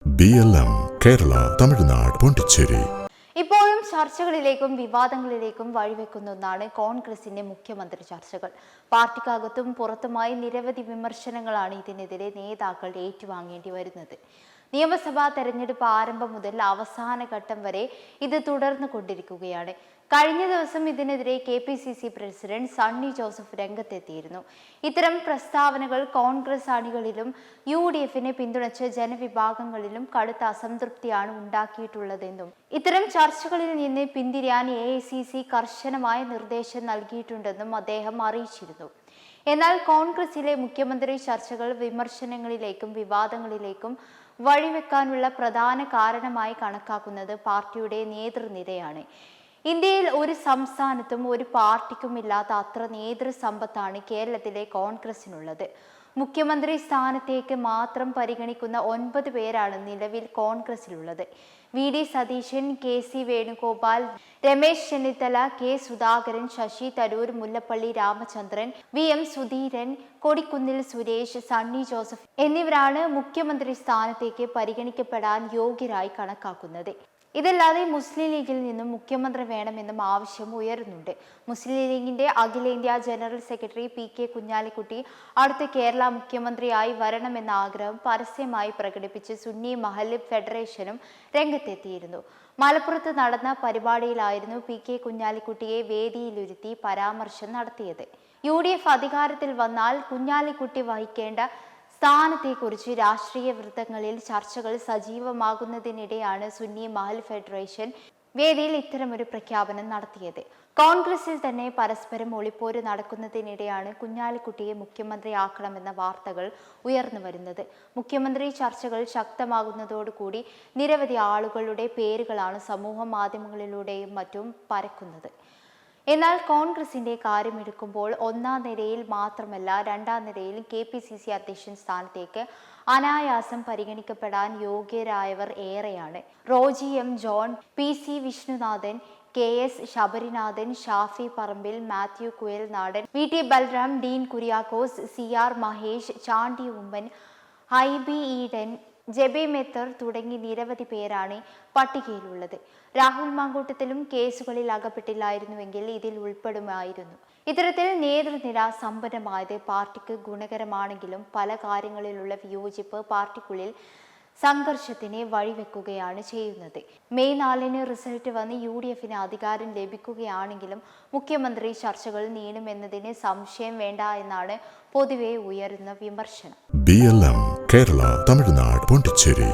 BLM Kerala Tamil Nadu Pondicherry. ഇപ്പോഴും ചർച്ചകളിലേക്കും വിവാദങ്ങളിലേക്കും വഴിവെക്കുന്ന ഒന്നാണ് കോൺഗ്രസിന്റെ മുഖ്യമന്ത്രി ചർച്ചകൾ. പാർട്ടിക്കകത്തും പുറത്തുമായി നിരവധി വിമർശനങ്ങളാണ് ഇതിനെതിരെ നേതാക്കൾ ഏറ്റുവാങ്ങേണ്ടി വരുന്നത്. നിയമസഭാ തെരഞ്ഞെടുപ്പ് ആരംഭം മുതൽ അവസാന ഘട്ടം വരെ ഇത് തുടർന്നു കൊണ്ടിരിക്കുകയാണ്. കഴിഞ്ഞ ദിവസം ഇതിനെതിരെ KPCC പ്രസിഡന്റ് സണ്ണി ജോസഫ് രംഗത്തെത്തിയിരുന്നു. ഇത്തരം പ്രസ്താവനകൾ കോൺഗ്രസ് അണികളിലും UDFനെ പിന്തുണച്ച ജനവിഭാഗങ്ങളിലും കടുത്ത അസംതൃപ്തിയാണ് ഉണ്ടാക്കിയിട്ടുള്ളതെന്നും ഇത്തരം ചർച്ചകളിൽ നിന്ന് പിന്തിരിയാൻ AICC കർശനമായ നിർദ്ദേശം നൽകിയിട്ടുണ്ടെന്നും അദ്ദേഹം അറിയിച്ചിരുന്നു. എന്നാൽ കോൺഗ്രസിലെ മുഖ്യമന്ത്രി ചർച്ചകൾ വിമർശനങ്ങളിലേക്കും വിവാദങ്ങളിലേക്കും വഴിവെക്കാനുള്ള പ്രധാന കാരണമായി കണക്കാക്കുന്നത് പാർട്ടിയുടെ നേതൃനിരയാണ്. ഇന്ത്യയിൽ ഒരു സംസ്ഥാനത്തും ഒരു പാർട്ടിക്കും ഇല്ലാത്ത അത്ര നേതൃസമ്പത്താണ് കേരളത്തിലെ കോൺഗ്രസിനുള്ളത്. മുഖ്യമന്ത്രി സ്ഥാനത്തേക്ക് മാത്രം പരിഗണിക്കുന്ന 9 പേരാണ് നിലവിൽ കോൺഗ്രസിലുള്ളത്. VD Satheesan, KC Venugopal, Ramesh Chennithala, K Sudhakaran, Shashi Tharoor, Mullappally Ramachandran, VM Sudheeran, Kodikunnil Suresh, Sunny Joseph എന്നിവരാണ് മുഖ്യമന്ത്രി സ്ഥാനത്തേക്ക് പരിഗണിക്കപ്പെടാൻ യോഗ്യരായി കണക്കാക്കുന്നത്. ഇതല്ലാതെ മുസ്ലിം ലീഗിൽ നിന്നും മുഖ്യമന്ത്രി വേണമെന്നും ആവശ്യം ഉയരുന്നുണ്ട്. മുസ്ലിം ലീഗിന്റെ അഖിലേന്ത്യാ ജനറൽ സെക്രട്ടറി PK കുഞ്ഞാലിക്കുട്ടി അടുത്ത കേരള മുഖ്യമന്ത്രിയായി വരണമെന്ന ആഗ്രഹം പരസ്യമായി പ്രകടിപ്പിച്ച് സുന്നി മഹല്ല് ഫെഡറേഷനും രംഗത്തെത്തിയിരുന്നു. മലപ്പുറത്ത് നടന്ന പരിപാടിയിലായിരുന്നു PK കുഞ്ഞാലിക്കുട്ടിയെ വേദിയിലിരുത്തി പരാമർശം നടത്തിയത്. UDF അധികാരത്തിൽ വന്നാൽ കുഞ്ഞാലിക്കുട്ടി വഹിക്കേണ്ട സ്ഥാനത്തെക്കുറിച്ച് രാഷ്ട്രീയ വൃത്തങ്ങളിൽ ചർച്ചകൾ സജീവമാകുന്നതിനിടെയാണ് സുന്നി മഹൽ ഫെഡറേഷൻ വേദിയിൽ ഇത്തരമൊരു പ്രഖ്യാപനം നടത്തിയത്. കോൺഗ്രസിൽ തന്നെ പരസ്പരം ഒളിപ്പോര് നടക്കുന്നതിനിടെയാണ് കുഞ്ഞാലിക്കുട്ടിയെ മുഖ്യമന്ത്രിയാക്കണമെന്ന വാർത്തകൾ ഉയർന്നു വരുന്നത്. മുഖ്യമന്ത്രി ചർച്ചകൾ ശക്തമാകുന്നതോടുകൂടി നിരവധി ആളുകളുടെ പേരുകളാണ് സമൂഹ മാധ്യമങ്ങളിലൂടെയും മറ്റും പരക്കുന്നത്. എന്നാൽ കോൺഗ്രസിന്റെ കാര്യമെടുക്കുമ്പോൾ ഒന്നാം നിരയിൽ മാത്രമല്ല രണ്ടാം നിരയിലും KPCC അധ്യക്ഷൻ സ്ഥാനത്തേക്ക് അനായാസം പരിഗണിക്കപ്പെടാൻ യോഗ്യരായവർ ഏറെയാണ്. Roji M John, PC Vishnunadh, KS Sabarinadhan, Shafi Parambil, Mathew Kuzhalnadan, VT Balram, Dean Kuriakose, CR Mahesh, Chandy Oommen, Hibi Eden, Jebi Mather തുടങ്ങി നിരവധി പേരാണ് പട്ടികയിലുള്ളത്. രാഹുൽ മാങ്കൂട്ടത്തിലും കേസുകളിൽ അകപ്പെട്ടില്ലായിരുന്നുവെങ്കിൽ ഇതിൽ ഉൾപ്പെടുമായിരുന്നു. ഇത്തരത്തിൽ നേതൃനിര സമ്പന്നമായത് പാർട്ടിക്ക് ഗുണകരമാണെങ്കിലും പല കാര്യങ്ങളിലുള്ള വിയോജിപ്പ് പാർട്ടിക്കുള്ളിൽ സംഘർഷത്തിന് വഴിവെക്കുകയാണ് ചെയ്യുന്നത്. മെയ് 4 റിസൾട്ട് വന്ന് UDFന് അധികാരം ലഭിക്കുകയാണെങ്കിലും മുഖ്യമന്ത്രി ചർച്ചകൾ നീളുമെന്നതിന് സംശയം വേണ്ട എന്നാണ് പൊതുവെ ഉയരുന്ന വിമർശനം. BLM കേരള തമിഴ്നാട് പോണ്ടിച്ചേരി.